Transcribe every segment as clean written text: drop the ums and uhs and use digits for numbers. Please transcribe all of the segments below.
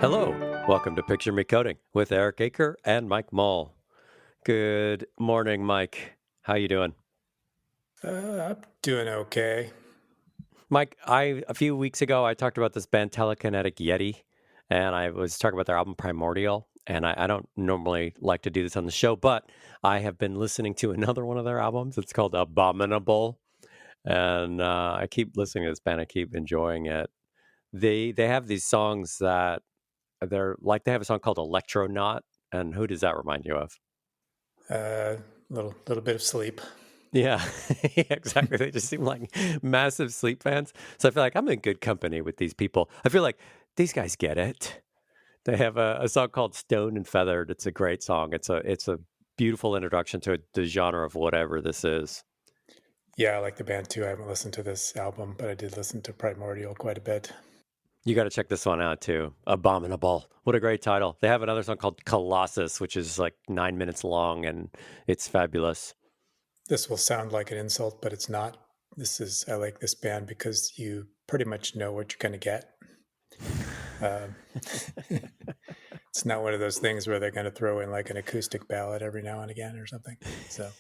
Hello, welcome to Picture Me Coding with Eric Aker and Mike Mull. Good morning, Mike. How you doing? I'm doing okay. Mike, a few weeks ago I talked about this band Telekinetic Yeti, and I was talking about their album Primordial. And I don't normally like to do this on the show, but I have been listening to another one of their albums. It's called Abominable, and I keep listening to this band. I keep enjoying it. They have these songs that they have a song called Electronaut, and who does that remind you of? Little bit of sleep. Yeah, yeah, exactly. They just seem like massive sleep fans. So I feel like I'm in good company with these people. I feel like these guys get it. They have a song called "Stoned and Feathered." It's a great song. It's a beautiful introduction to the genre of whatever this is. Yeah, I like the band too. I haven't listened to this album, but I did listen to Primordial quite a bit. You got to check this one out too. Abominable. What a great title. They have another song called Colossus, which is like 9 minutes long, and it's fabulous. This will sound like an insult, but it's not. I like this band because you pretty much know what you're going to get. Um, it's not one of those things where they're going to throw in like an acoustic ballad every now and again or something. So,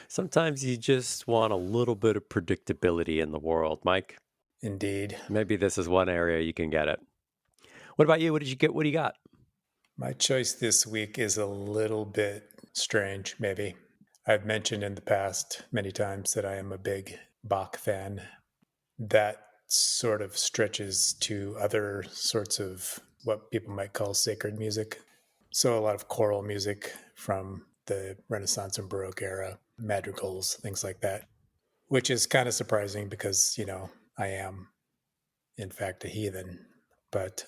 Sometimes you just want a little bit of predictability in the world, Mike. indeed. Maybe this is one area you can get it. What about you? What did you get? What do you got? My choice this week is a little bit strange, maybe. I've mentioned in the past many times that I am a big Bach fan. That sort of stretches to other sorts of what people might call sacred music. So, a lot of choral music from the Renaissance and Baroque era, madrigals, things like that, which is kind of surprising because, I am, in fact, a heathen. But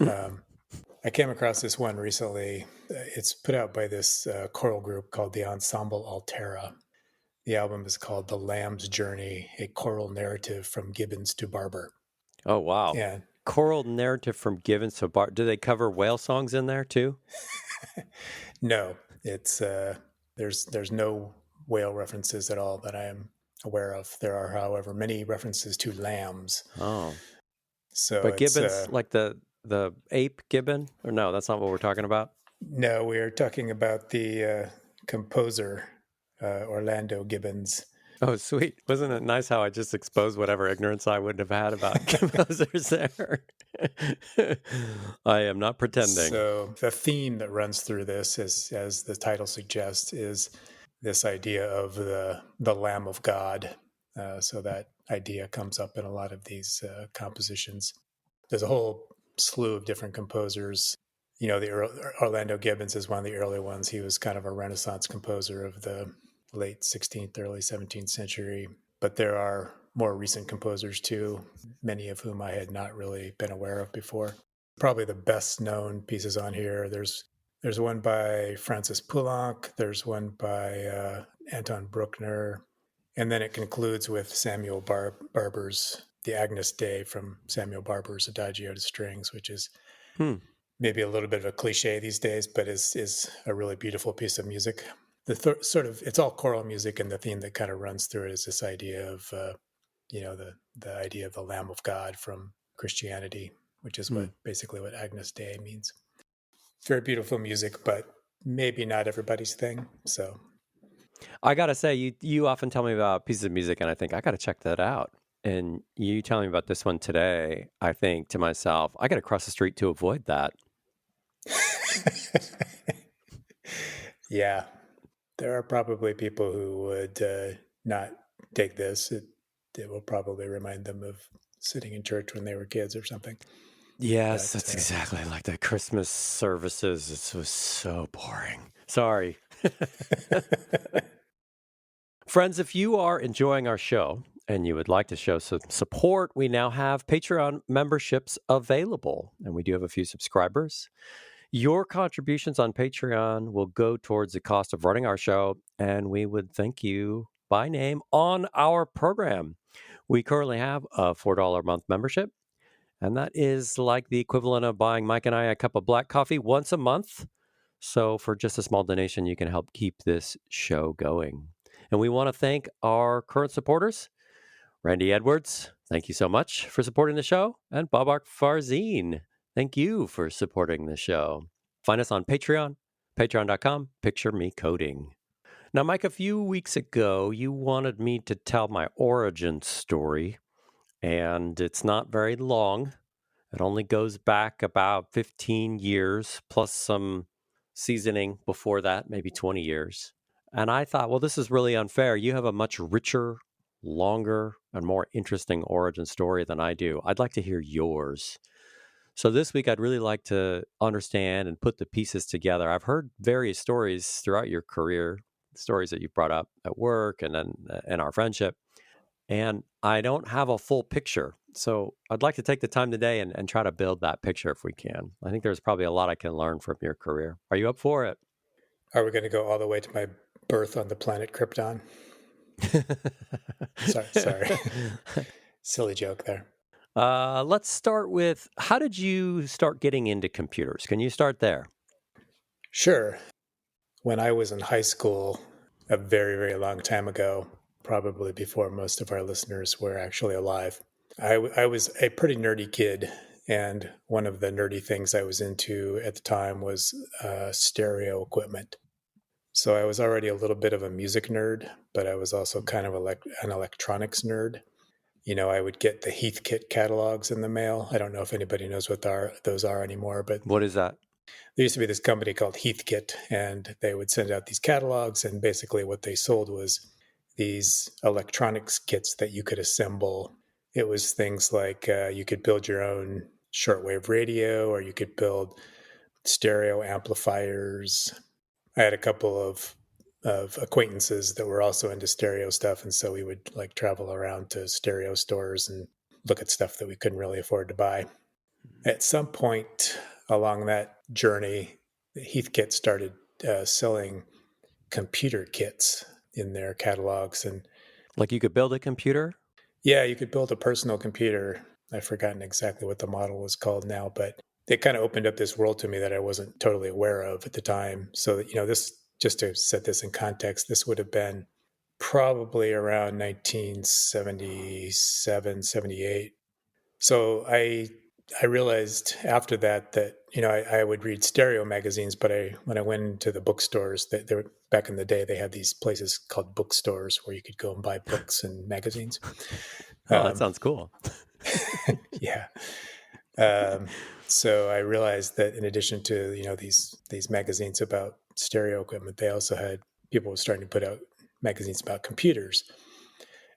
I came across this one recently. It's put out by this choral group called the Ensemble Altera. The album is called The Lamb's Journey, a choral narrative from Gibbons to Barber. Oh, wow. And Choral narrative from Gibbons to Bart. Do they cover whale songs in there too? no, it's there's no whale references at all that I am aware of. There are, however, many references to lambs. Oh, So but it's Gibbons, like the ape Gibbon? Or no, that's not what we're talking about. no, we are talking about the composer Orlando Gibbons. Oh, sweet. Wasn't it nice how I just exposed whatever ignorance I would have had about composers there? I am not pretending. So the theme that runs through this, as the title suggests, is this idea of the Lamb of God. So that idea comes up in a lot of these compositions. There's a whole slew of different composers. Orlando Gibbons is one of the early ones. He was kind of a Renaissance composer of the late 16th, early 17th century. But there are more recent composers too, many of whom I had not really been aware of before. Probably the best known pieces on here. There's one by Francis Poulenc. There's one by Anton Bruckner, and then it concludes with Samuel Barber's "The Agnus Dei" from Samuel Barber's Adagio to Strings, which is Hmm. maybe a little bit of a cliche these days, but is a really beautiful piece of music. It's all choral music, and the theme that kind of runs through it is this idea of the idea of the Lamb of God from Christianity, which is Hmm. basically what Agnus Dei means. It's very beautiful music, but maybe not everybody's thing. So I gotta say, you often tell me about pieces of music, and I think I gotta check that out. And you telling me about this one today, I think to myself, I gotta cross the street to avoid that. yeah, there are probably people who would not take this. It will probably remind them of sitting in church when they were kids or something. Yes, But that's exactly like the Christmas services. It was so boring. Sorry. Friends, if you are enjoying our show and you would like to show some support, we now have Patreon memberships available, and we do have a few subscribers. Your contributions on Patreon will go towards the cost of running our show, and we would thank you by name on our program. We currently have a $4 a month membership, and that is like the equivalent of buying Mike and I a cup of black coffee once a month. So for just a small donation, you can help keep this show going. And we want to thank our current supporters, Randy Edwards. Thank you so much for supporting the show. And Babak Farzine. Thank you for supporting the show. Find us on Patreon, patreon.com, picture me coding. Now, Mike, a few weeks ago, you wanted me to tell my origin story, and it's not very long. It only goes back about 15 years, plus some seasoning before that, maybe 20 years. And I thought, well, this is really unfair. You have a much richer, longer, and more interesting origin story than I do. I'd like to hear yours. So this week, I'd really like to understand and put the pieces together. I've heard various stories throughout your career, stories that you brought up at work and then in our friendship, and I don't have a full picture. So I'd like to take the time today and try to build that picture if we can. I think there's probably a lot I can learn from your career. Are you up for it? Are we going to go all the way to my birth on the planet Krypton? Sorry. Silly joke there. Let's start with, how did you start getting into computers? Can you start there? Sure. When I was in high school, a very, very long time ago, probably before most of our listeners were actually alive, I was a pretty nerdy kid. And one of the nerdy things I was into at the time was stereo equipment. So I was already a little bit of a music nerd, but I was also kind of an electronics nerd. I would get the Heathkit catalogs in the mail. I don't know if anybody knows what those are anymore, but What is that? there used to be this company called Heathkit, and they would send out these catalogs. And basically, what they sold was these electronics kits that you could assemble. It was things like you could build your own shortwave radio, or you could build stereo amplifiers. I had a couple of acquaintances that were also into stereo stuff, and so we would like travel around to stereo stores and look at stuff that we couldn't really afford to buy. At some point along that journey, Heathkit started selling computer kits in their catalogs, and Like you could build a computer? yeah, you could build a personal computer. I've forgotten exactly what the model was called now, but it kind of opened up this world to me that I wasn't totally aware of at the time. So, this, just to set this in context, this would have been probably around 1977, 78. So I realized after that I would read stereo magazines, but when I went into the bookstores, that there back in the day they had these places called bookstores where you could go and buy books and magazines. Oh, that Um, sounds cool. yeah. Um, so I realized that in addition to these magazines about stereo equipment, they also had people were starting to put out magazines about computers,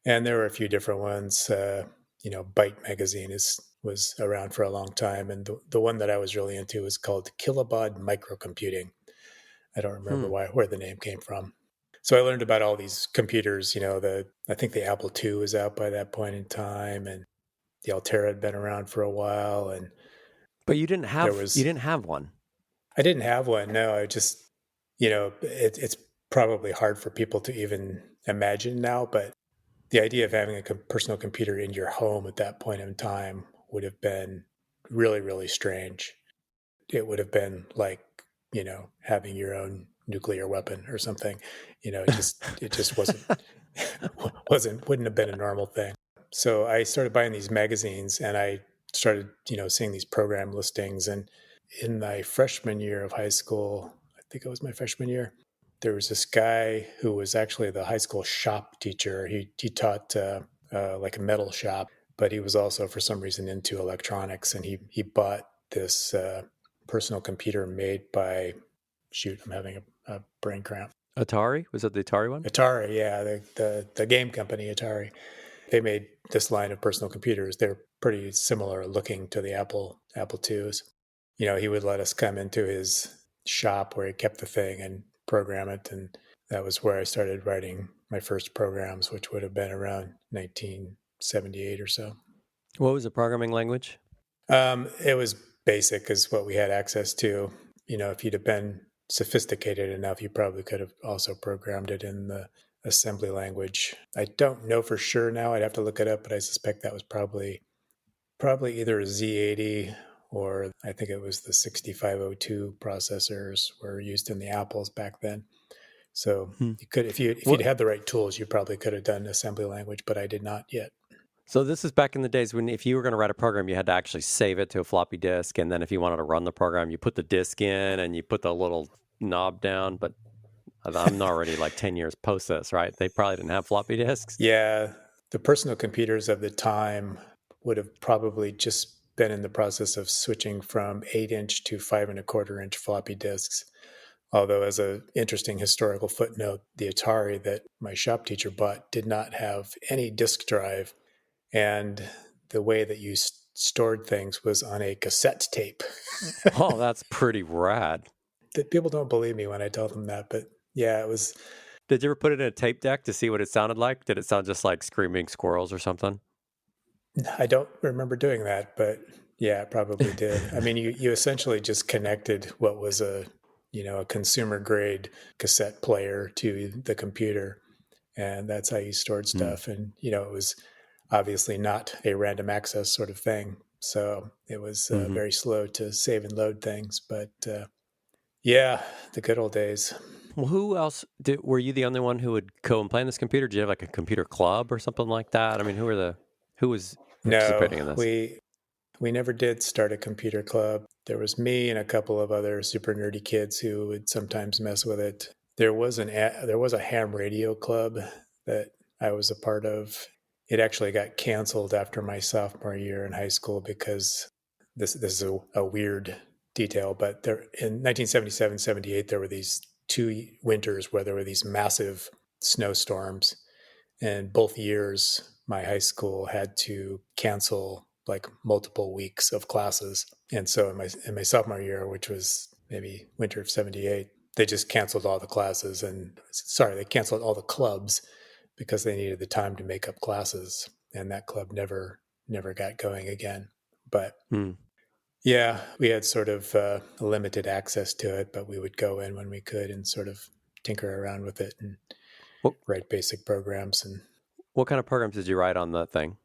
and there were a few different ones. Byte magazine was around for a long time, and the one that I was really into was called Kilobaud Microcomputing. I don't remember Hmm. where the name came from. So I learned about all these computers. I think the Apple II was out by that point in time, and the Altera had been around for a while, and But there you was didn't have one. I didn't have one. No, I just it's probably hard for people to even imagine now, but the idea of having a personal computer in your home at that point in time would have been really, really strange. It would have been like, having your own nuclear weapon or something. It just wouldn't have been a normal thing. So I started buying these magazines, and I started, seeing these program listings. And in my freshman year of high school, I think it was my freshman year, there was this guy who was actually the high school shop teacher. He taught like a metal shop, but he was also for some reason into electronics, and he bought this personal computer made by, shoot, I'm having a brain cramp. Atari? Was it the Atari one? Atari, yeah, the game company Atari. They made this line of personal computers. They're pretty similar looking to the Apple IIs. He would let us come into his shop where he kept the thing and program it, and that was where I started writing my first programs, which would have been around 1978 or so. What was the programming language? It was basic, is what we had access to. If you'd have been sophisticated enough, you probably could have also programmed it in the assembly language. I don't know for sure now. I'd have to look it up, but I suspect that was probably either a Z80, or I think it was the 6502 processors were used in the Apples back then. So Hmm. you could, if you'd What? had the right tools, you probably could have done assembly language, but I did not yet. So this is back in the days when if you were going to write a program, you had to actually save it to a floppy disk, and then if you wanted to run the program, you put the disk in and you put the little knob down. But I'm already like 10 years post this, right? They probably didn't have floppy disks. Yeah, the personal computers of the time would have probably just been in the process of switching from 8-inch to 5 1/4 inch floppy disks. Although, as an interesting historical footnote, the Atari that my shop teacher bought did not have any disk drive, and the way that you stored things was on a cassette tape. Oh, that's pretty rad. People don't believe me when I tell them that, but yeah, it was. Did you ever put it in a tape deck to see what it sounded like? Did it sound just like screaming squirrels or something? I don't remember doing that, but yeah, it probably did. I mean, you essentially just connected what was a consumer grade cassette player to the computer, and that's how you stored Hmm. stuff. And it was obviously not a random access sort of thing, so it was Mm-hmm. very slow to save and load things. But yeah, the good old days. Well, who else were you the only one who would go and play on this computer? Did you have like a computer club or something like that? I mean, who was No, participating in this? we never did start a computer club. There was me and a couple of other super nerdy kids who would sometimes mess with it. There was a ham radio club that I was a part of. It actually got canceled after my sophomore year in high school because this is a weird detail, but there in 1977, 78 there were these two winters where there were these massive snowstorms, and both years my high school had to cancel like multiple weeks of classes. And so in my sophomore year, which was maybe winter of 78, they just canceled all the classes, and sorry, they canceled all the clubs because they needed the time to make up classes, and that club never got going again. But Hmm. yeah, we had sort of limited access to it, but we would go in when we could and sort of tinker around with it and What write basic programs. And what kind of programs did you write on the thing?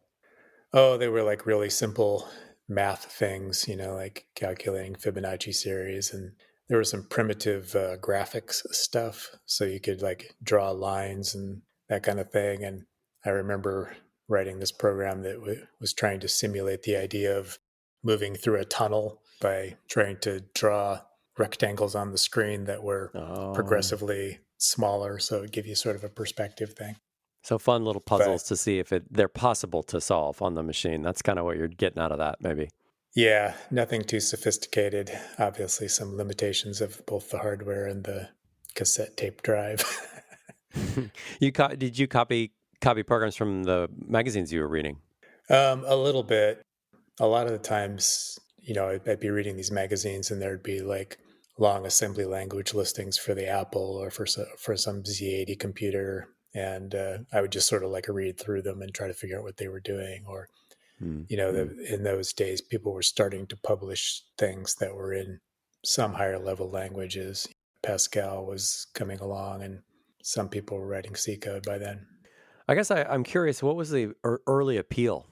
oh, they were like really simple math things, like calculating Fibonacci series. And there was some primitive graphics stuff. So you could like draw lines and that kind of thing. And I remember writing this program that was trying to simulate the idea of moving through a tunnel by trying to draw rectangles on the screen that were Oh, progressively smaller. So it would give you sort of a perspective thing. so fun little puzzles But to see if they're possible to solve on the machine. That's kind of what you're getting out of that, maybe. yeah, nothing too sophisticated. Obviously, some limitations of both the hardware and the cassette tape drive. Did you copy programs from the magazines you were reading? A little bit. A lot of the times, I'd be reading these magazines, and there'd be like long assembly language listings for the Apple or for some Z80 computer, and I would just sort of like read through them and try to figure out what they were doing. Or Mm-hmm. in those days, people were starting to publish things that were in some higher level languages. Pascal was coming along, and some people were writing C code by then. I guess I'm curious, what was the early appeal?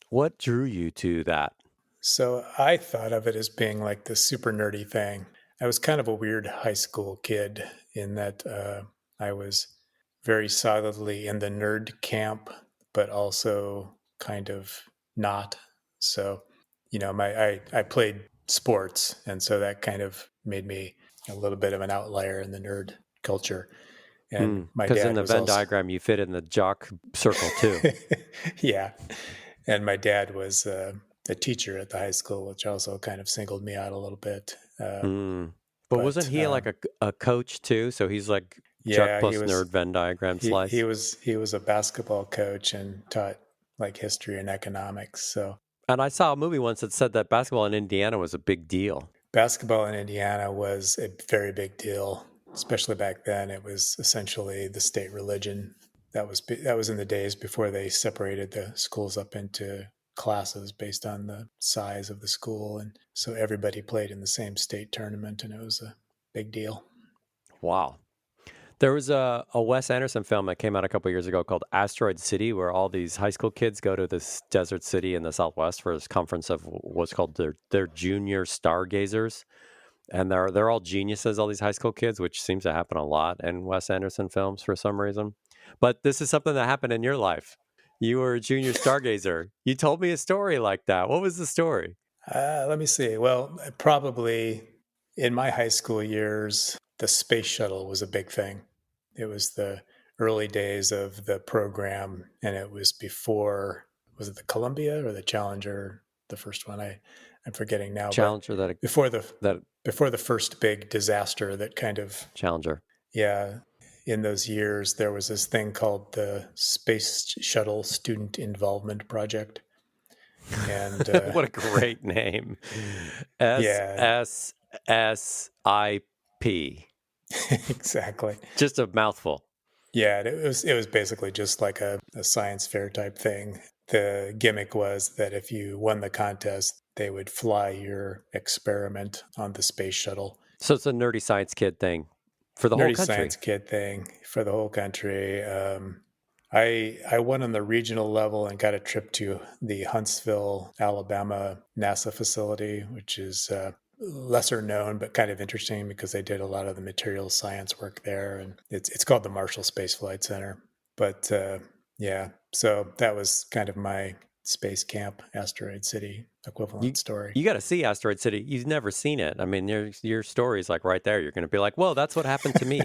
What drew you to that? So I thought of it as being like this super nerdy thing. I was kind of a weird high school kid in that I was very solidly in the nerd camp, but also kind of not. So, I played sports, and so that kind of made me a little bit of an outlier in the nerd culture. And my Because in dad the was Venn also, diagram, you fit in the jock circle too. yeah, and my dad was a teacher at the high school, which also kind of singled me out a little bit. Mm. But wasn't But he like a coach too? So he's like jock yeah, he plus was nerd Venn diagram he slice. was he was a basketball coach and taught like history and economics. So And I saw a movie once that said that basketball in Indiana was a big deal. basketball in Indiana was a very big deal, especially back then. It was essentially the state religion. That was in the days before they separated the schools up into classes based on the size of the school, and so everybody played in the same state tournament, and it was a big deal. Wow. There was a Wes Anderson film that came out a couple years ago called Asteroid City, where all these high school kids go to this desert city in the Southwest for this conference of what's called their junior stargazers, and they're all geniuses, all these high school kids, which seems to happen a lot in Wes Anderson films for some reason. But this is something that happened in your life. You were a junior stargazer. You told me a story like that. What was the story? Let me see. Well, probably in my high school years, the space shuttle was a big thing. It was the early days of the program, and it was before, was it the Columbia or the Challenger? The first one, I'm forgetting now, but Challenger that before the that before the first big disaster that kind of, Challenger. yeah, in those years, there was this thing called the Space Shuttle Student Involvement Project. And What a great name. S yeah, S S I P. exactly. Just a mouthful. Yeah, it was basically just like a science fair type thing. The gimmick was that if you won the contest, they would fly your experiment on the space shuttle. So it's a nerdy science kid thing for the whole Nerdy science country. kid thing for the whole country. I won on the regional level and got a trip to the Huntsville, Alabama NASA facility, which is lesser known but kind of interesting because they did a lot of the materials science work there, and it's called the Marshall Space Flight Center. But yeah, so that was kind of my space camp, asteroid city You equivalent story. you got to see Asteroid City. You've never seen it. I mean, your story is like right there. You're going to be like, "Whoa, that's what happened to me."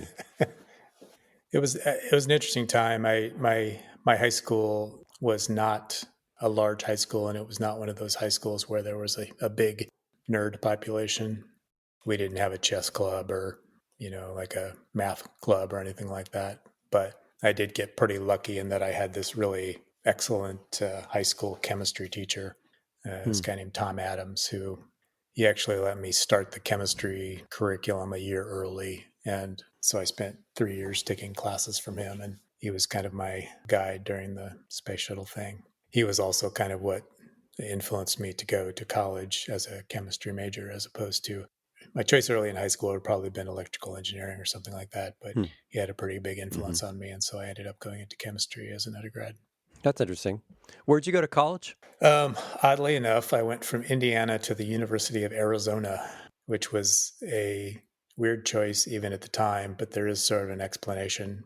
It was an interesting time. My high school was not a large high school, and it was not one of those high schools where there was a big nerd population. We didn't have a chess club or like a math club or anything like that. But I did get pretty lucky in that I had this really excellent high school chemistry teacher, this Hmm. guy named Tom Adams, who he actually let me start the chemistry curriculum a year early. And so I spent 3 years taking classes from him, and he was kind of my guide during the space shuttle thing. He was also kind of what influenced me to go to college as a chemistry major, as opposed to my choice early in high school would have probably been electrical engineering or something like that. But Hmm. he had a pretty big Hmm. influence on me. And so I ended up going into chemistry as an undergrad. That's interesting. Where'd you go to college? Oddly enough, I went from Indiana to the University of Arizona, which was a weird choice even at the time, but there is sort of an explanation.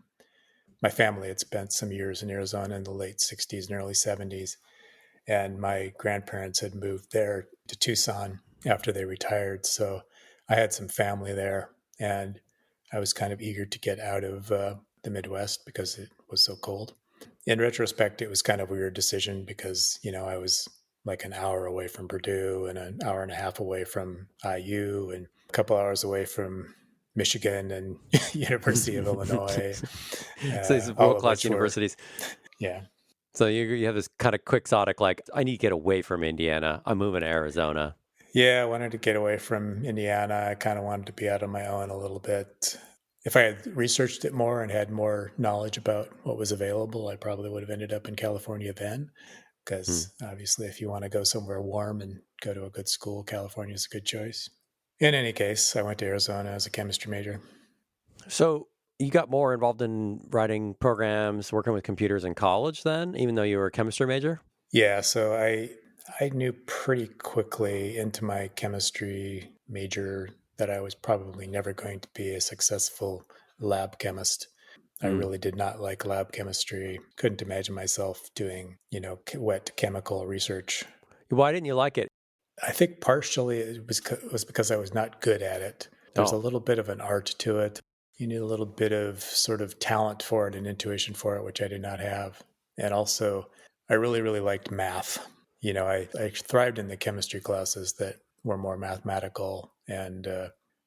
My family had spent some years in Arizona in the late 60s and early 70s, and my grandparents had moved there to Tucson after they retired. So I had some family there, and I was kind of eager to get out of the Midwest because it was so cold. In retrospect, it was kind of a weird decision because, I was like an hour away from Purdue and an hour and a half away from IU and a couple hours away from Michigan and University of Illinois, So these all world of class which were, universities. yeah. So you have this kind of quixotic, like, I need to get away from Indiana. I'm moving to Arizona. Yeah, I wanted to get away from Indiana. I kind of wanted to be out on my own a little bit. If I had researched it more and had more knowledge about what was available, I probably would have ended up in California then. Hmm. Because obviously, if you want to go somewhere warm and go to a good school, California is a good choice. In any case, I went to Arizona as a chemistry major. So you got more involved in writing programs, working with computers in college then, even though you were a chemistry major? Yeah, so I knew pretty quickly into my chemistry major that I was probably never going to be a successful lab chemist. I Hmm. really did not like lab chemistry. Couldn't imagine myself doing, wet chemical research. Why didn't you like it? I think partially it was because I was not good at it. There's a Oh. little bit of an art to it. You need a little bit of sort of talent for it and intuition for it, which I did not have. And also, I really, really liked math. I thrived in the chemistry classes that were more mathematical and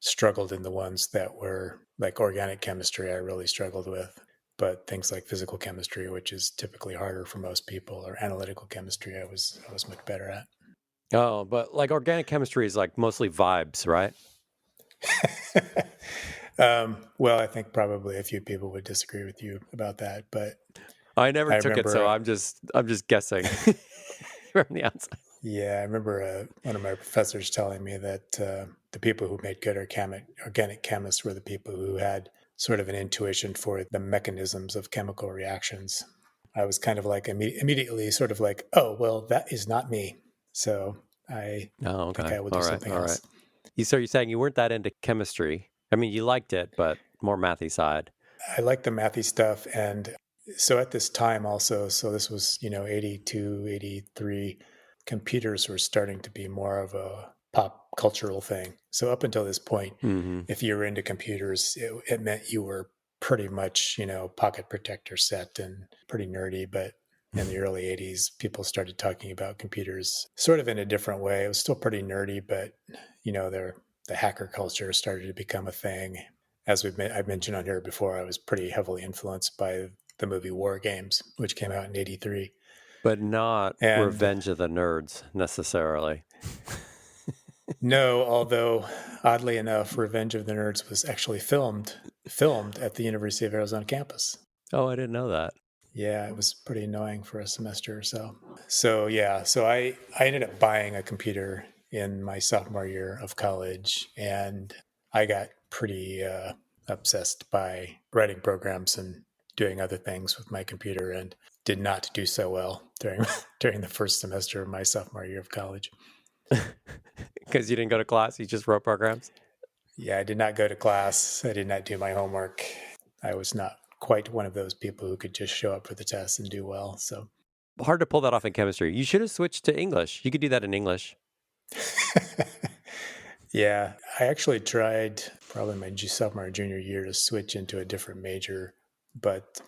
struggled in the ones that were like organic chemistry. I really struggled with. But things like physical chemistry, which is typically harder for most people, or analytical chemistry, I was much better at. Oh, but like organic chemistry is like mostly vibes, right? Well, I think probably a few people would disagree with you about that, but I never I took it, so remember, I'm just guessing from the outside. yeah, I remember one of my professors telling me that the people who made good organic chemists were the people who had sort of an intuition for the mechanisms of chemical reactions. I was kind of like immediately sort of like, oh, well, that is not me. So I Oh, think okay. I will do All right. something All right. else. So you're saying you weren't that into chemistry. I mean, you liked it, but more mathy side. I like the mathy stuff, and So at this time also, so this was, 82, 83, computers were starting to be more of a pop cultural thing. So up until this point, Mm-hmm. if you were into computers, it meant you were pretty much, pocket protector set and pretty nerdy. But in the early 80s, people started talking about computers sort of in a different way. It was still pretty nerdy, but, the hacker culture started to become a thing. As I've mentioned on here before, I was pretty heavily influenced by the movie War Games, which came out in '83. But not And Revenge of the Nerds necessarily. no, although oddly enough, Revenge of the Nerds was actually filmed at the University of Arizona campus. Oh, I didn't know that. Yeah, it was pretty annoying for a semester or so. So yeah, so I ended up buying a computer in my sophomore year of college, and I got pretty obsessed by writing programs and doing other things with my computer, and did not do so well during during the first semester of my sophomore year of college. Because you didn't go to class, you just wrote programs. Yeah, I did not go to class. I did not do my homework. I was not quite one of those people who could just show up for the test and do well. So, Hard to pull that off in chemistry. You should have switched to English. You could do that in English. yeah, I actually tried probably my sophomore or junior year to switch into a different major. But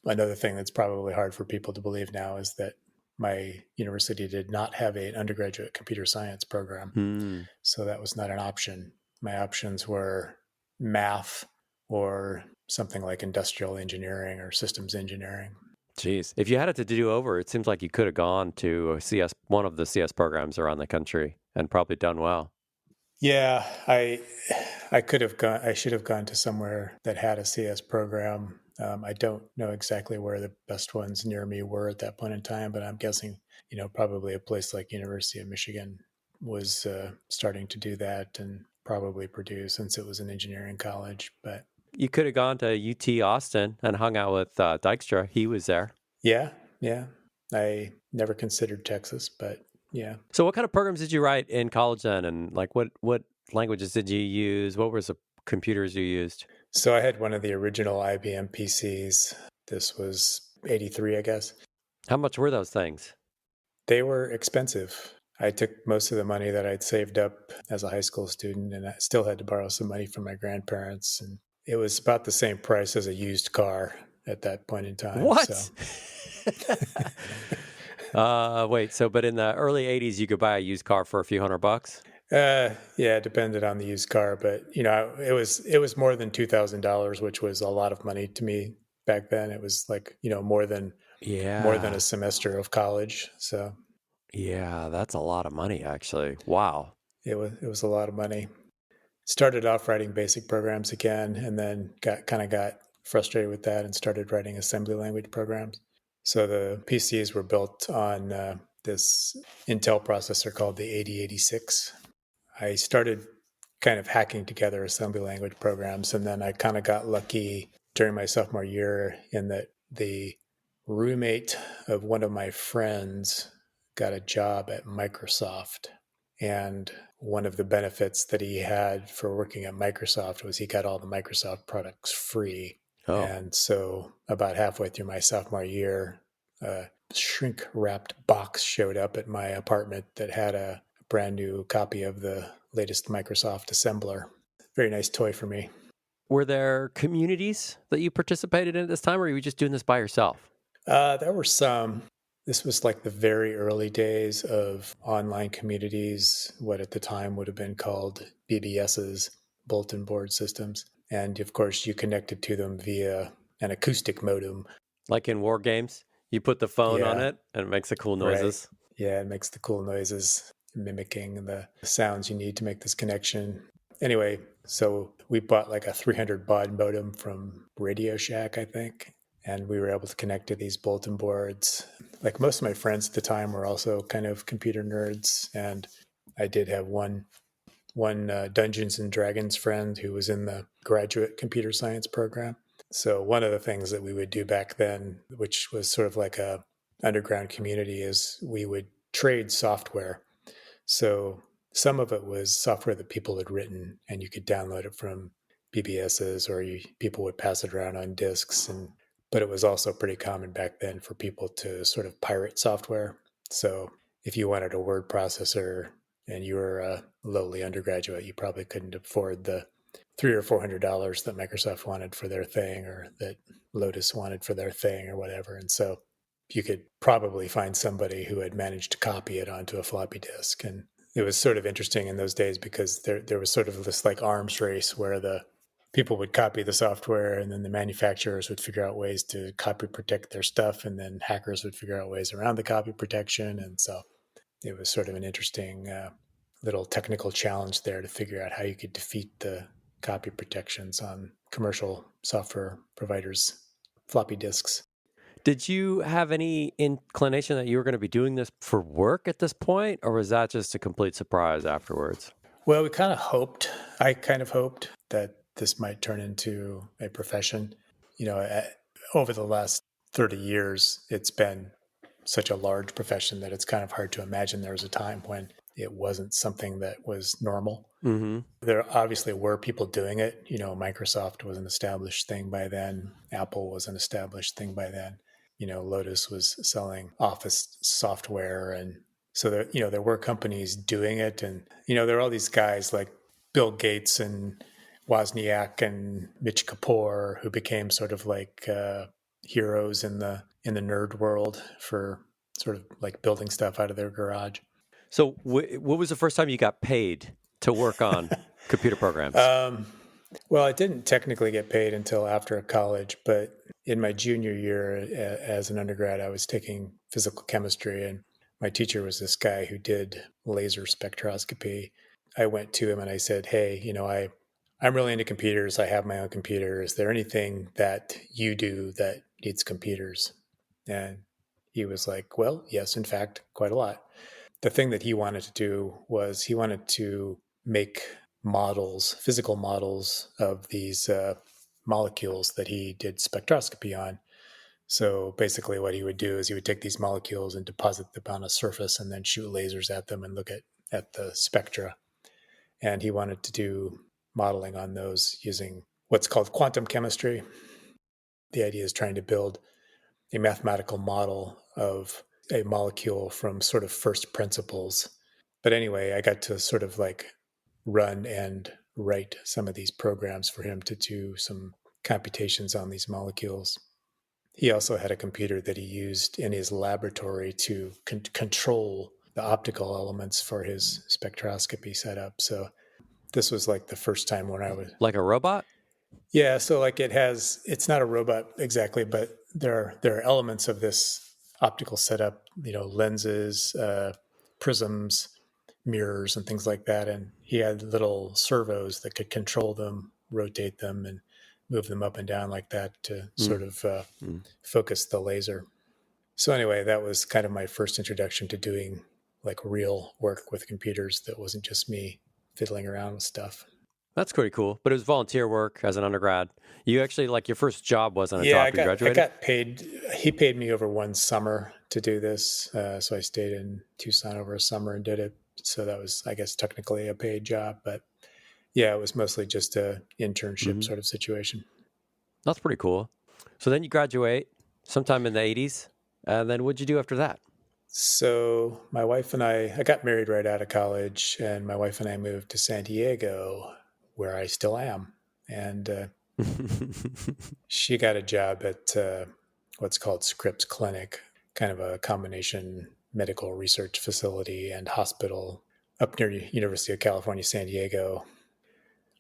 another thing that's probably hard for people to believe now is that my university did not have an undergraduate computer science program. Hmm. So that was not an option. My options were math or something like industrial engineering or systems engineering. Jeez. If you had it to do over, it seems like you could have gone to a CS, one of the CS programs around the country and probably done well. Yeah, I could have gone. I should have gone to somewhere that had a CS program. I don't know exactly where the best ones near me were at that point in time, but I'm guessing, probably a place like University of Michigan was starting to do that, and probably Purdue since it was an engineering college. But You could have gone to UT Austin and hung out with Dykstra. He was there. yeah, yeah, I never considered Texas, but yeah. So what kind of programs did you write in college then? And like what languages did you use? What was the computers you used? So I had one of the original IBM PCs. This was '83, I guess. How much were those things? They were expensive. I took most of the money that I'd saved up as a high school student, and I still had to borrow some money from my grandparents. And it was about the same price as a used car at that point in time. So, What? Wait, so but in the early 80s you could buy a used car for a few $100? yeah, it depended on the used car, but it was more than $2,000, which was a lot of money to me back then. It was like more than a Yeah. semester of college. So Yeah, that's a lot of money actually. Wow. it was a lot of money. Started off writing basic programs again, and then got frustrated with that and started writing assembly language programs. So the PCs were built on this Intel processor called the 8086. I started kind of hacking together assembly language programs, and then I kind of got lucky during my sophomore year in that the roommate of one of my friends got a job at Microsoft. And one of the benefits that he had for working at Microsoft was he got all the Microsoft products free. Oh. And so, about halfway through my sophomore year, a shrink wrapped box showed up at my apartment that had a brand new copy of the latest Microsoft assembler. Very nice toy for me. Were there communities that you participated in at this time, or were you just doing this by yourself? There were some. This was like the very early days of online communities, what at the time would have been called BBSs, bulletin board systems. And of course, you connected to them via an acoustic modem. Like in war games, you put the phone on Yeah, it and it makes the cool right. noises. Yeah, it makes the cool noises, mimicking the sounds you need to make this connection. Anyway, so we bought like a 300 baud modem from Radio Shack, I think, and we were able to connect to these bulletin boards. Like most of my friends at the time were also kind of computer nerds, and I did have one Dungeons and Dragons friend who was in the graduate computer science program. So one of the things that we would do back then, which was sort of like a underground community, is we would trade software. So some of it was software that people had written, and you could download it from BBSs, or people would pass it around on disks. And but it was also pretty common back then for people to sort of pirate software. So if you wanted a word processor and you were a lowly undergraduate, you probably couldn't afford the $300 or $400 that Microsoft wanted for their thing, or that Lotus wanted for their thing, or whatever. And so you could probably find somebody who had managed to copy it onto a floppy disk. And it was sort of interesting in those days because there was sort of this like arms race where the people would copy the software, and then the manufacturers would figure out ways to copy protect their stuff, and then hackers would figure out ways around the copy protection. And so it was sort of an interesting little technical challenge there to figure out how you could defeat the copy protections on commercial software providers' floppy disks. Did you have any inclination that you were going to be doing this for work at this point, or was that just a complete surprise afterwards? Well, I kind of hoped that this might turn into a profession. You know, over the last 30 years, it's been such a large profession that it's kind of hard to imagine there was a time when it wasn't something that was normal. Mm-hmm. There obviously were people doing it. You know, Microsoft was an established thing by then. Apple was an established thing by then. You know, Lotus was selling Office software. And so there, you know, there were companies doing it. And, you know, there are all these guys like Bill Gates and Wozniak and Mitch Kapoor who became sort of like heroes in the nerd world for sort of like building stuff out of their garage. So, what was the first time you got paid to work on computer programs? Well, I didn't technically get paid until after college, but in my junior year as an undergrad, I was taking physical chemistry, and my teacher was this guy who did laser spectroscopy. I went to him and I said, "Hey, you know, I'm really into computers. I have my own computer. Is there anything that you do that needs computers?" And he was like, "Well, yes, in fact, quite a lot." The thing that he wanted to do was he wanted to make models, physical models of these molecules that he did spectroscopy on. So basically, what he would do is he would take these molecules and deposit them on a surface and then shoot lasers at them and look at the spectra. And he wanted to do modeling on those using what's called quantum chemistry. The idea is trying to build a mathematical model of a molecule from sort of first principles. But anyway, I got to sort of like run and write some of these programs for him to do some computations on these molecules. He also had a computer that he used in his laboratory to control the optical elements for his spectroscopy setup. So this was like the first time when I was Like a robot? yeah, so like it's not a robot exactly, but there are elements of this optical setup, you know, lenses, prisms, mirrors, and things like that. And he had little servos that could control them, rotate them, and move them up and down like that to sort of focus the laser. So anyway, that was kind of my first introduction to doing like real work with computers that wasn't just me fiddling around with stuff. That's pretty cool. But it was volunteer work as an undergrad. You actually, like, your first job wasn't a Yeah, job. You I graduated? got paid. He paid me over one summer to do this, so I stayed in Tucson over a summer and did it. So that was, I guess, technically a paid job, but yeah, it was mostly just a internship Mm-hmm. sort of situation. That's pretty cool. So then you graduate sometime in the 80s. And then what'd you do after that? So my wife and I got married right out of college, and my wife and I moved to San Diego, where I still am, and she got a job at what's called Scripps Clinic, kind of a combination medical research facility and hospital up near University of California, San Diego.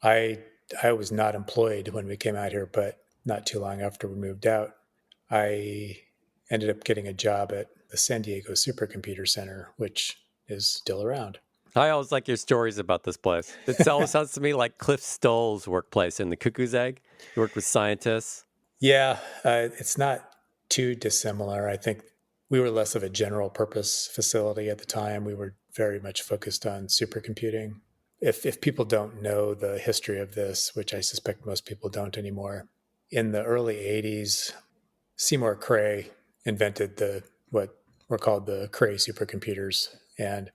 I I was not employed when we came out here, but not too long after we moved out, I ended up getting a job at the San Diego Supercomputer Center, which is still around. I always like your stories about this place. It always sounds to me like Cliff Stoll's workplace in the Cuckoo's Egg. You worked with scientists. Yeah, it's not too dissimilar. I think we were less of a general purpose facility at the time. We were very much focused on supercomputing. If people don't know the history of this, which I suspect most people don't anymore, in the early 80s, Seymour Cray invented what were called the Cray supercomputers. And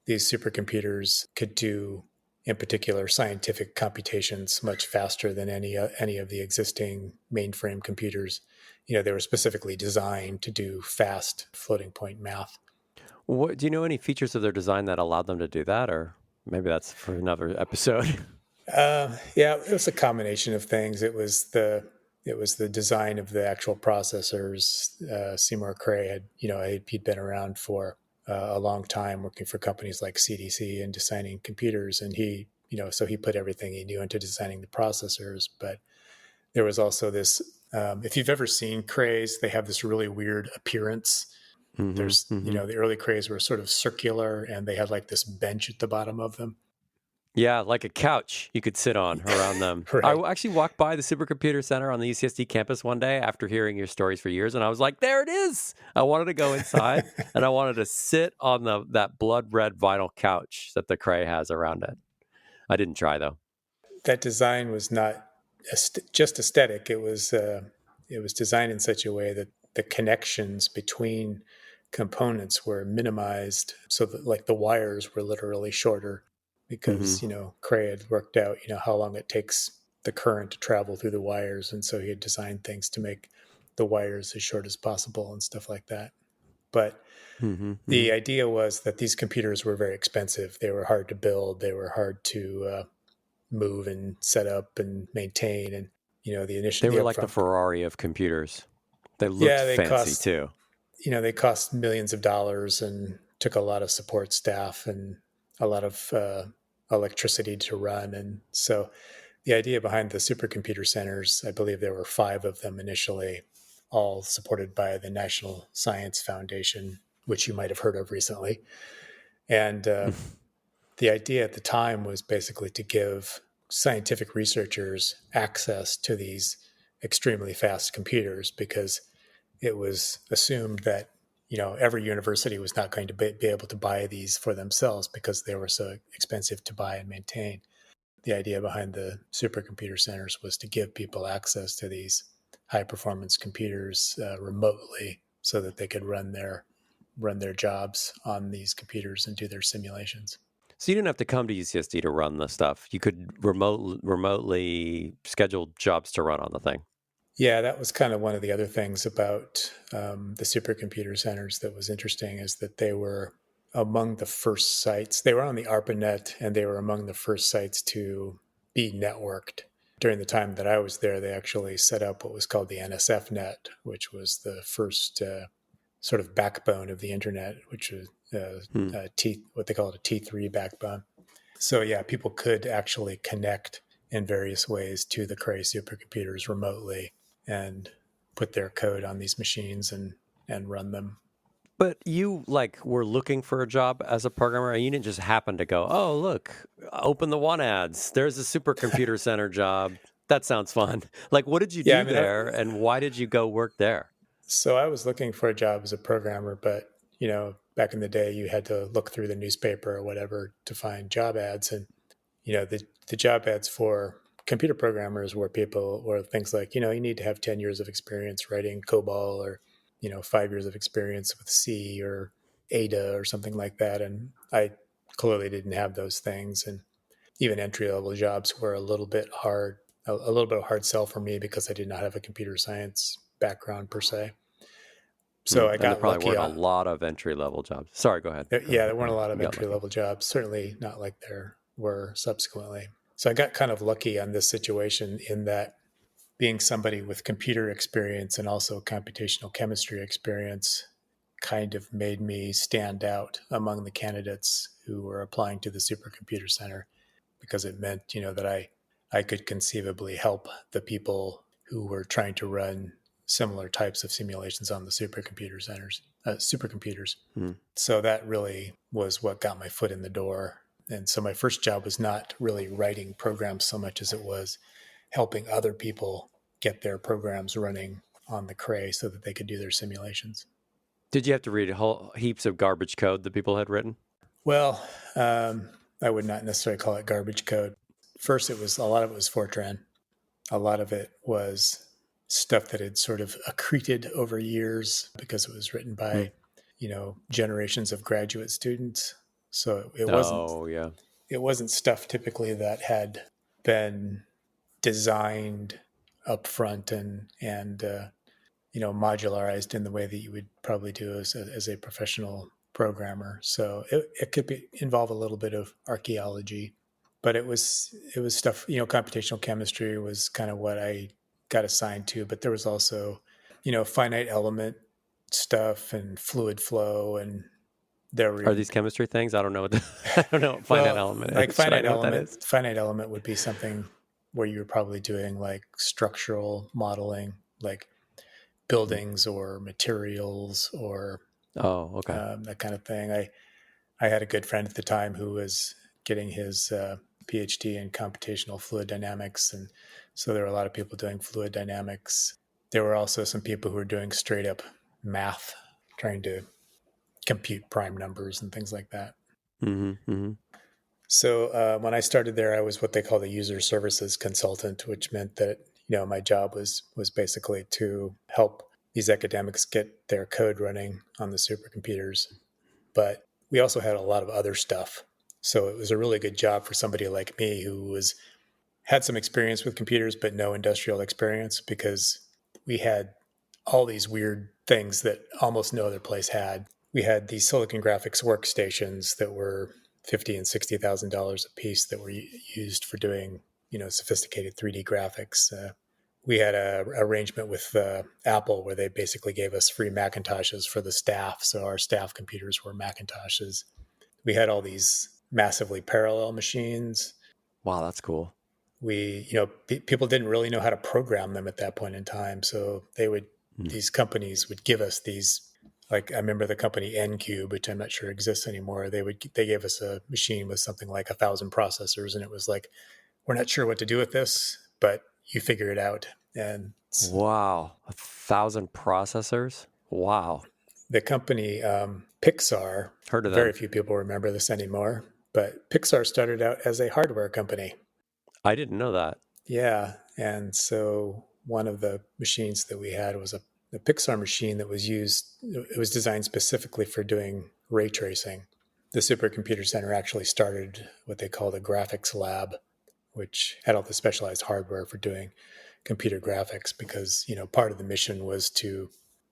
these supercomputers could do, in particular, scientific computations much faster than any of the existing mainframe computers. they were specifically designed to do fast floating point math. Do you know any features of their design that allowed them to do that, or maybe that's for another episode? Yeah, it was a combination of things. It was the design of the actual processors. Seymour Cray he'd been around for a long time, working for companies like CDC and designing computers, and so he put everything he knew into designing the processors. But there was also this. If you've ever seen Crays, they have this really weird appearance. Mm-hmm, There's, mm-hmm. the early Crays were sort of circular, and they had like this bench at the bottom of them. Yeah, like a couch you could sit on around them. I Right. actually walked by the Supercomputer Center on the UCSD campus one day after hearing your stories for years, and I was like, "There it is!" I wanted to go inside, and I wanted to sit on that blood red vinyl couch that the Cray has around it. I didn't try though. That design was not just aesthetic. It was designed in such a way that the connections between components were minimized, so that like the wires were literally shorter, Mm-hmm. because Cray had worked out how long it takes the current to travel through the wires, and so he had designed things to make the wires as short as possible and stuff like that. But Mm-hmm. Mm-hmm. the idea was that these computers were very expensive. They were hard to build. They were hard to move and set up and maintain. And They the were like the upfront. Ferrari of computers. They looked Yeah, they fancy cost too. they cost millions of dollars and took a lot of support staff and a lot of electricity to run. And so the idea behind the supercomputer centers, I believe there were 5 of them initially, all supported by the National Science Foundation, which you might have heard of recently. And the idea at the time was basically to give scientific researchers access to these extremely fast computers, because it was assumed that every university was not going to be able to buy these for themselves because they were so expensive to buy and maintain. The idea behind the supercomputer centers was to give people access to these high performance computers remotely, so that they could run their jobs on these computers and do their simulations. So you didn't have to come to UCSD to run the stuff. You could remotely schedule jobs to run on the thing. Yeah, that was kind of one of the other things about the supercomputer centers that was interesting, is that they were among the first sites. They were on the ARPANET, and they were among the first sites to be networked. During the time that I was there, they actually set up what was called the NSF net, which was the first sort of backbone of the internet, which was Hmm. what they call it, a T3 backbone. So yeah, people could actually connect in various ways to the Cray supercomputers remotely and put their code on these machines and run them. But you were looking for a job as a programmer, and you didn't just happen to go, "Oh, look, open the one ads. There's a supercomputer center job. That sounds fun." Like, what did you Yeah, I do mean, there, and why did you go work there? so I was looking for a job as a programmer, but back in the day, you had to look through the newspaper or whatever to find job ads, and the job ads for computer programmers were things like you need to have 10 years of experience writing COBOL, or 5 years of experience with C or Ada or something like that, and I clearly didn't have those things. And even entry level jobs were a little bit of hard sell for me, because I did not have a computer science background per se. Hmm. So I And there got probably lucky. weren't a lot of entry level jobs. Sorry, go ahead. Go Yeah, ahead. there weren't a lot You of got entry lucky. level jobs, certainly not like there were subsequently. So I got kind of lucky on this situation, in that being somebody with computer experience and also computational chemistry experience kind of made me stand out among the candidates who were applying to the supercomputer center, because it meant that I could conceivably help the people who were trying to run similar types of simulations on the supercomputers. Hmm. So that really was what got my foot in the door. And so my first job was not really writing programs so much as it was helping other people get their programs running on the Cray so that they could do their simulations. Did you have to read heaps of garbage code that people had written? Well, I would not necessarily call it garbage code. First, a lot of it was Fortran. A lot of it was stuff that had sort of accreted over years, because it was written Hmm. by, generations of graduate students. So Oh, yeah. it wasn't stuff typically that had been designed up front and modularized in the way that you would probably do as a professional programmer. So it could involve a little bit of archaeology, but it was stuff. Computational chemistry was kind of what I got assigned to, but there was also finite element stuff and fluid flow, and there were Are even these chemistry things? I don't know what I don't know what finite well, element like is. Should I know what that is? finite element would be something where you're probably doing like structural modeling, like buildings or materials or Oh, okay. that kind of thing. I had a good friend at the time who was getting his PhD in computational fluid dynamics, and so there were a lot of people doing fluid dynamics. There were also some people who were doing straight up math, trying to compute prime numbers and things like that. Mm-hmm. Mm-hmm. So when I started there, I was what they call the user services consultant, which meant that my job was basically to help these academics get their code running on the supercomputers. But we also had a lot of other stuff. So it was a really good job for somebody like me who had some experience with computers but no industrial experience, because we had all these weird things that almost no other place had. We had these silicon graphics workstations that were $50,000 and $60,000 a piece that were used for doing sophisticated 3D graphics. We had a arrangement with Apple where they basically gave us free Macintoshes for the staff, so our staff computers were Macintoshes. We had all these massively parallel machines. Wow, that's cool. People didn't really know how to program them at that point in time, so Mm. these companies would give us these. Like, I remember the company Ncube, which I'm not sure exists anymore. They gave us a machine with something like 1,000 processors, and it was like, we're not sure what to do with this, but you figure it out. And Wow, 1,000 processors. Wow, the company Pixar, heard of very them? few people remember this anymore, but Pixar started out as a hardware company. I didn't know that. Yeah. And so one of the machines that we had was a Pixar machine that was it was designed specifically for doing ray tracing. The Supercomputer Center actually started what they called a graphics lab, which had all the specialized hardware for doing computer graphics, because part of the mission was to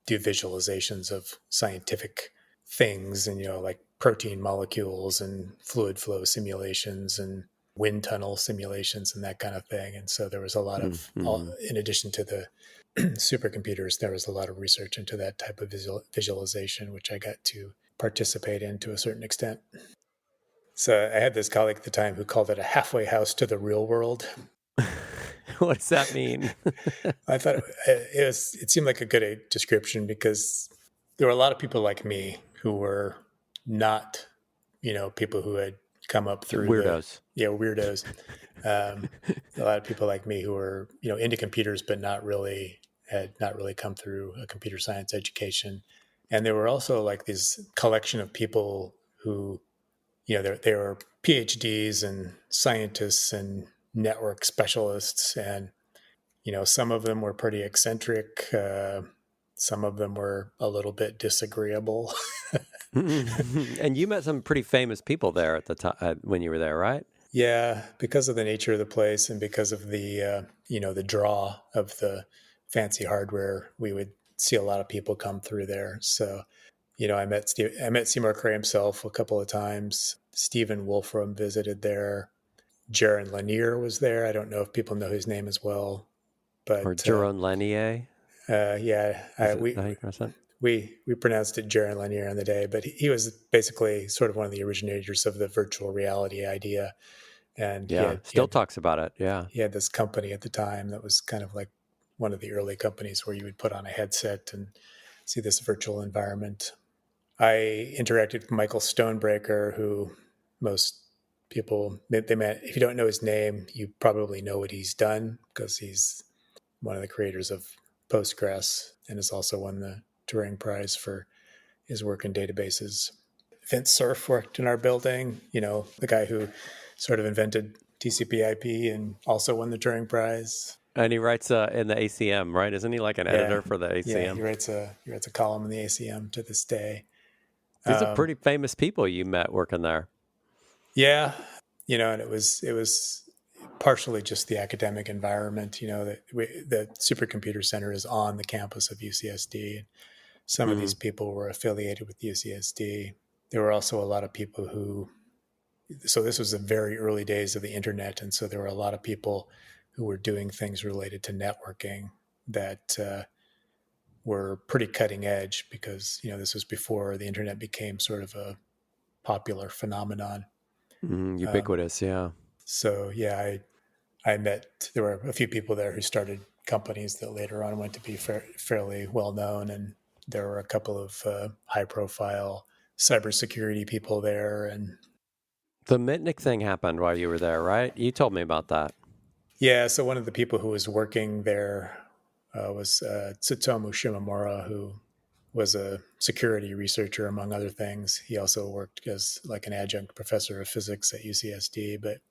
do visualizations of scientific things, and like protein molecules and fluid flow simulations and wind tunnel simulations and that kind of thing. And so there was a lot of, Mm-hmm. in addition to the supercomputers, there was a lot of research into that type of visualization, which I got to participate in to a certain extent. So I had this colleague at the time who called it a halfway house to the real world. What does that mean? I thought it seemed like a good description, because there were a lot of people like me who were not, people who had come up through the Weirdos. weirdos. A lot of people like me who were into computers but had not really come through a computer science education. And there were also like this collection of people who they were PhDs and scientists and network specialists, and some of them were pretty eccentric. Some of them were a little bit disagreeable. And you met some pretty famous people there at the time when you were there, right? Yeah, because of the nature of the place and because of the draw of the fancy hardware, we would see a lot of people come through there. So I met Seymour Cray himself a couple of times. Stephen Wolfram visited there. Jaron Lanier was there. I don't know if people know his name as well, Or but Jaron Lanier. yeah, Is it how you pronounce that? we pronounced it Jaron Lanier on the day, but he was basically sort of one of the originators of the virtual reality idea, and Yeah, still talks about it. Yeah. he had this company at the time that was kind of like one of the early companies where you would put on a headset and see this virtual environment. I interacted with Michael Stonebreaker, who most people they met. If you don't know his name, you probably know what he's done, because he's one of the creators of Postgres and has also won the Turing Prize for his work in databases. Vince Cerf worked in our building, the guy who sort of invented TCP/IP and also won the Turing Prize. And he writes in the ACM, right? Isn't he like an Yeah, editor for the yeah, ACM? he writes a column in the ACM to this day. These are Um, pretty famous people you met working there. yeah, and it was partially just the academic environment. The Supercomputer Center is on the campus of UCSD. Some of these people were affiliated with UCSD. There were also a lot of people so this was the very early days of the internet. And so there were a lot of people who were doing things related to networking that were pretty cutting edge because, this was before the internet became sort of a popular phenomenon. Ubiquitous, yeah. So yeah, there were a few people there who started companies that later on went to be fairly well known. And there were a couple of high profile cybersecurity people there. And The Mitnick thing happened while you were there, right? You told me about that. yeah, so one of the people who was working there was Tsutomu Shimomura, who was a security researcher, among other things. He also worked as like an adjunct professor of physics at UCSD. But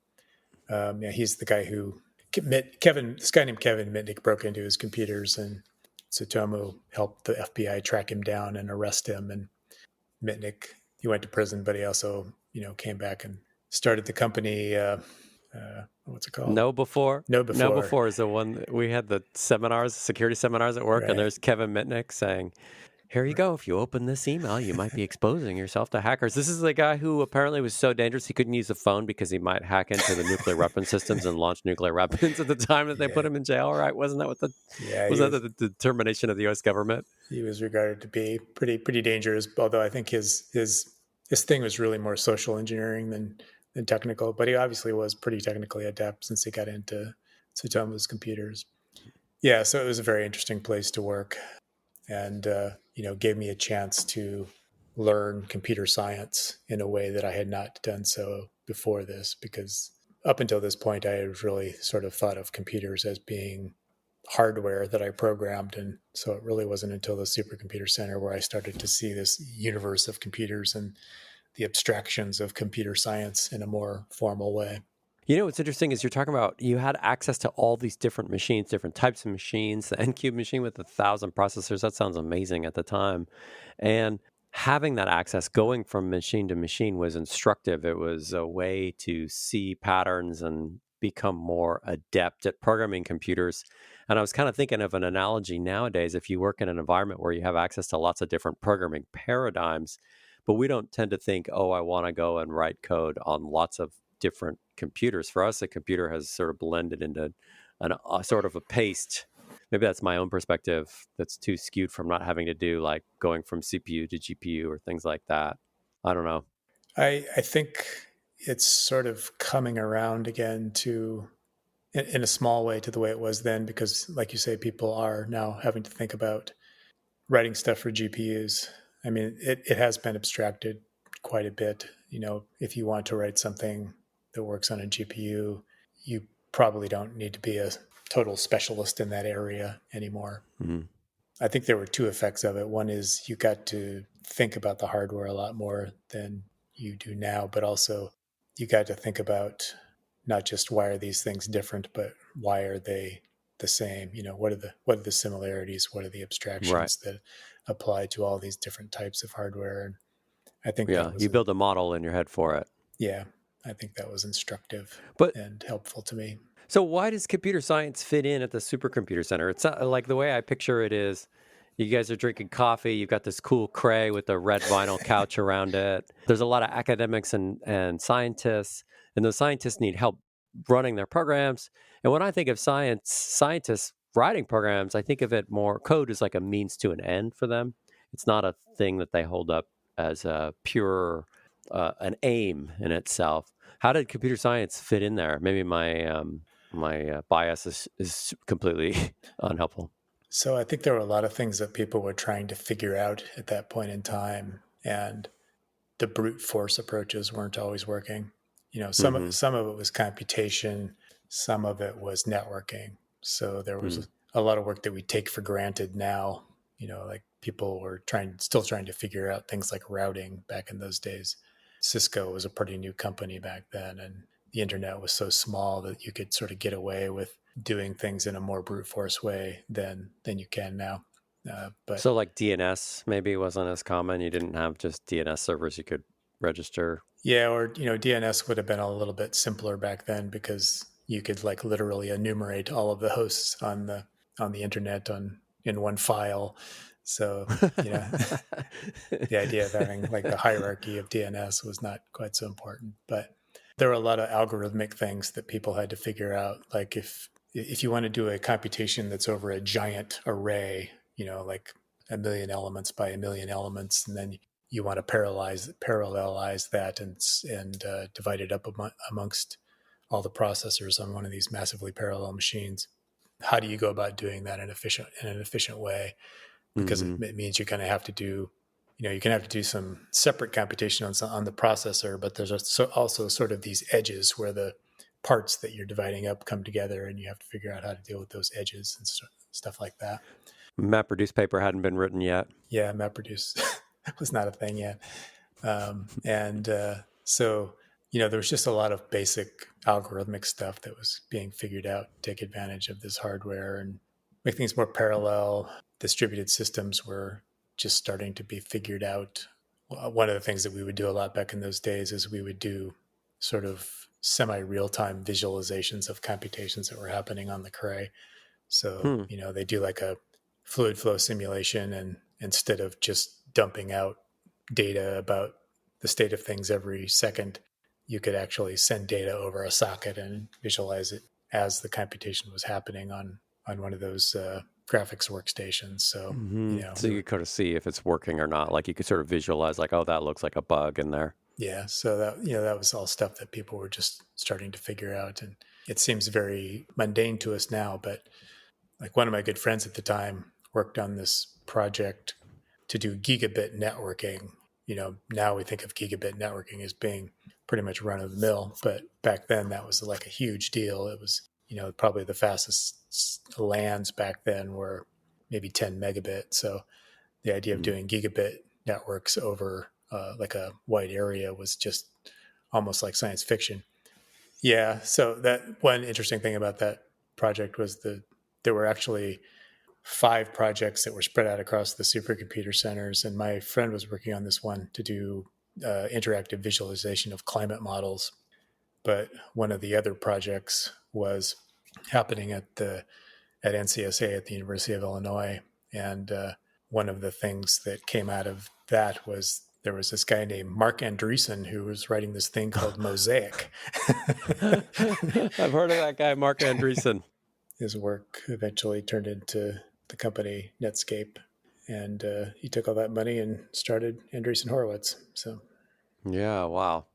yeah, he's the guy who this guy named Kevin Mitnick broke into his computers, and Tsutomu helped the FBI track him down and arrest him. And Mitnick, he went to prison, but he also came back and started the company. What's it called? Know Before. Know Before. Know Before is the one we had the seminars, security seminars at work, Right. and there's Kevin Mitnick saying, "Here you go. If you open this email, you might be exposing yourself to hackers." This is the guy who apparently was so dangerous he couldn't use a phone because he might hack into the nuclear weapon systems and launch nuclear weapons at the time that they put him in jail. Right? Wasn't that what the determination of the U.S. government? He was regarded to be pretty dangerous. Although I think his thing was really more social engineering than technical. But he obviously was pretty technically adept since he got into Tsutomu's computers. Yeah, so it was a very interesting place to work, and gave me a chance to learn computer science in a way that I had not done so before this, because up until this point I had really sort of thought of computers as being hardware that I programmed. And so it really wasn't until the Supercomputer Center where I started to see this universe of computers and the abstractions of computer science in a more formal way. What's interesting is you're talking about you had access to all these different machines, different types of machines. The N-Cube machine with 1,000 processors, that sounds amazing at the time. And having that access, going from machine to machine, was instructive. It was a way to see patterns and become more adept at programming computers. And I was kind of thinking of an analogy nowadays. If you work in an environment where you have access to lots of different programming paradigms, but we don't tend to think, oh, I want to go and write code on lots of different computers. For us, a computer has sort of blended into a sort of a paste. Maybe that's my own perspective that's too skewed from not having to do like going from CPU to GPU or things like that. I don't know. I think it's sort of coming around again to, in a small way, to the way it was then, because like you say, people are now having to think about writing stuff for GPUs. I mean, it has been abstracted quite a bit. If you want to write something that works on a GPU, you probably don't need to be a total specialist in that area anymore. Mm-hmm. I think there were two effects of it. One is you got to think about the hardware a lot more than you do now, but also you got to think about not just why are these things different, but why are they the same? What are the similarities? What are the abstractions that apply to all these different types of hardware? And I think that was you build a model in your head for it. Yeah, I think that was instructive and helpful to me. So why does computer science fit in at the Supercomputer Center? It's not, like the way I picture it is you guys are drinking coffee. You've got this cool Cray with a red vinyl couch around it. There's a lot of academics and scientists, and those scientists need help running their programs. And when I think of scientists writing programs, I think of it more, code is like a means to an end for them. It's not a thing that they hold up as a pure, an aim in itself. How did computer science fit in there? Maybe my bias is completely unhelpful. So I think there were a lot of things that people were trying to figure out at that point in time, and the brute force approaches weren't always working. Some of it was computation, some of it was networking. So there was a lot of work that we take for granted now. Like people were still trying to figure out things like routing back in those days. Cisco was a pretty new company back then, and the internet was so small that you could sort of get away with doing things in a more brute force way than you can now. So like DNS maybe wasn't as common. You didn't have just DNS servers you could register. Yeah, or DNS would have been a little bit simpler back then because you could like literally enumerate all of the hosts on the internet in one file. So, you know, the idea of having like the hierarchy of DNS was not quite so important. But there were a lot of algorithmic things that people had to figure out. Like if you want to do a computation that's over a giant array, you know, like a million elements by a million elements, and then you want to parallelize that and divide it up amongst all the processors on one of these massively parallel machines. How do you go about doing that in an efficient way? Because Mm-hmm. it means you're going to have to do, you know, you can have to do some separate computation on the processor, but there's also sort of these edges where the parts that you're dividing up come together, and you have to figure out how to deal with those edges and stuff like that. MapReduce paper hadn't been written yet. Yeah, MapReduce was not a thing yet. So, you know, there was just a lot of basic algorithmic stuff that was being figured out to take advantage of this hardware and make things more parallel. Distributed systems were just starting to be figured out. One of the things that we would do a lot back in those days is we would do sort of semi-real-time visualizations of computations that were happening on the Cray. So, Hmm. you know, they do like a fluid flow simulation, and instead of just dumping out data about the state of things every second, you could actually send data over a socket and visualize it as the computation was happening on one of those graphics workstations. So, Mm-hmm. you know, So you could kind of see if it's working or not. Like you could sort of visualize, like, oh, that looks like a bug in there. yeah, so that, you know, that was all stuff that people were just starting to figure out, and it seems very mundane to us now, but like one of my good friends at the time worked on this project to do gigabit networking. You know, now we think of gigabit networking as being pretty much run of the mill, but back then that was like a huge deal. It was, you know, probably the fastest LANs back then were maybe 10 megabit. So the idea of Mm. doing gigabit networks over like a wide area was just almost like science fiction. Yeah. So that one interesting thing about that project was there were actually 5 projects that were spread out across the supercomputer centers, and my friend was working on this one to do interactive visualization of climate models. But one of the other projects was happening at NCSA at the University of Illinois, and one of the things that came out of that was there was this guy named Mark Andreessen who was writing this thing called Mosaic. I've heard of that guy, Mark Andreessen. His work eventually turned into the company Netscape, and he took all that money and started Andreessen Horowitz. So Yeah, wow.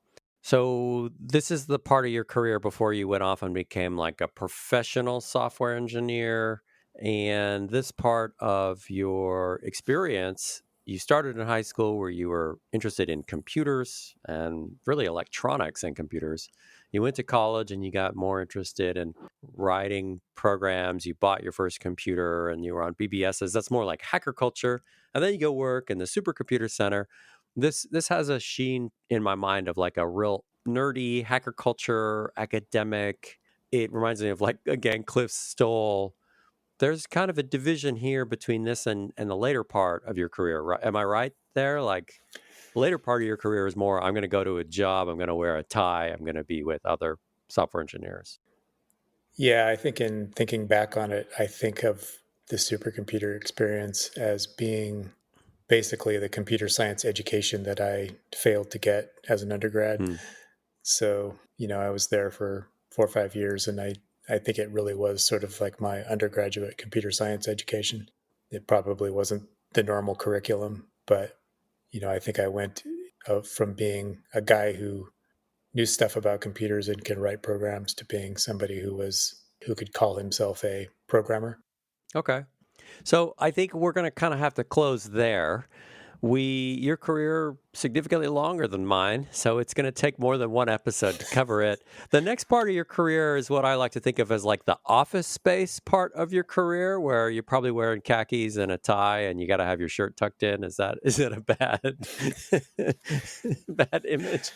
So this is the part of your career before you went off and became like a professional software engineer. And this part of your experience, you started in high school where you were interested in computers and really electronics and computers. You went to college and you got more interested in writing programs. You bought your first computer and you were on BBSs. That's more like hacker culture. And then you go work in the Supercomputer Center. This has a sheen in my mind of like a real nerdy hacker culture academic. It reminds me of, like, again, Cliff Stoll. There's kind of a division here between this and the later part of your career, right? Am I right there? Like, the later part of your career is more, I'm going to go to a job, I'm going to wear a tie, I'm going to be with other software engineers. yeah, I think in thinking back on it, I think of the supercomputer experience as being basically the computer science education that I failed to get as an undergrad. Hmm. So, you know, I was there for 4 or 5 years, and I think it really was sort of like my undergraduate computer science education. It probably wasn't the normal curriculum, but, you know, I think I went from being a guy who knew stuff about computers and could write programs to being somebody who could call himself a programmer. Okay. So I think we're going to kind of have to close there. Your career significantly longer than mine, so it's going to take more than one episode to cover it. The next part of your career is what I like to think of as like the office space part of your career, where you're probably wearing khakis and a tie, and you got to have your shirt tucked in. Is it a bad bad image?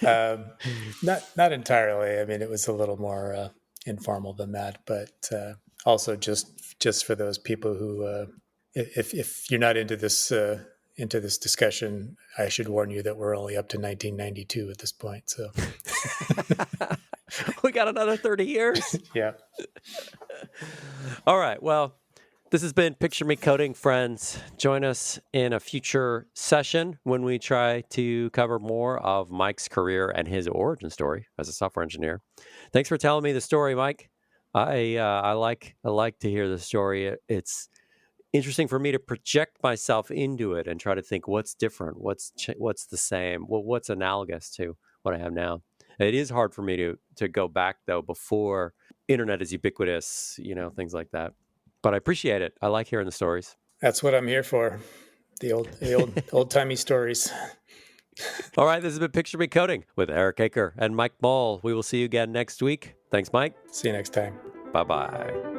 Um, not entirely. I mean, it was a little more informal than that, but also just for those people who, if you're not into this discussion, I should warn you that we're only up to 1992 at this point. So We got another 30 years. Yeah. All right. Well, this has been Picture Me Coding, friends. Join us in a future session when we try to cover more of Mike's career and his origin story as a software engineer. Thanks for telling me the story, Mike. I like to hear the story. It's interesting for me to project myself into it and try to think what's different, what's the same, what's analogous to what I have now. It is hard for me to go back though before internet is ubiquitous, things like that. But I appreciate it. I like hearing the stories. That's what I'm here for. The old timey stories. All right, this has been Picture Me Coding with Eric Aker and Mike Ball. We will see you again next week. Thanks, Mike. See you next time. Bye-bye.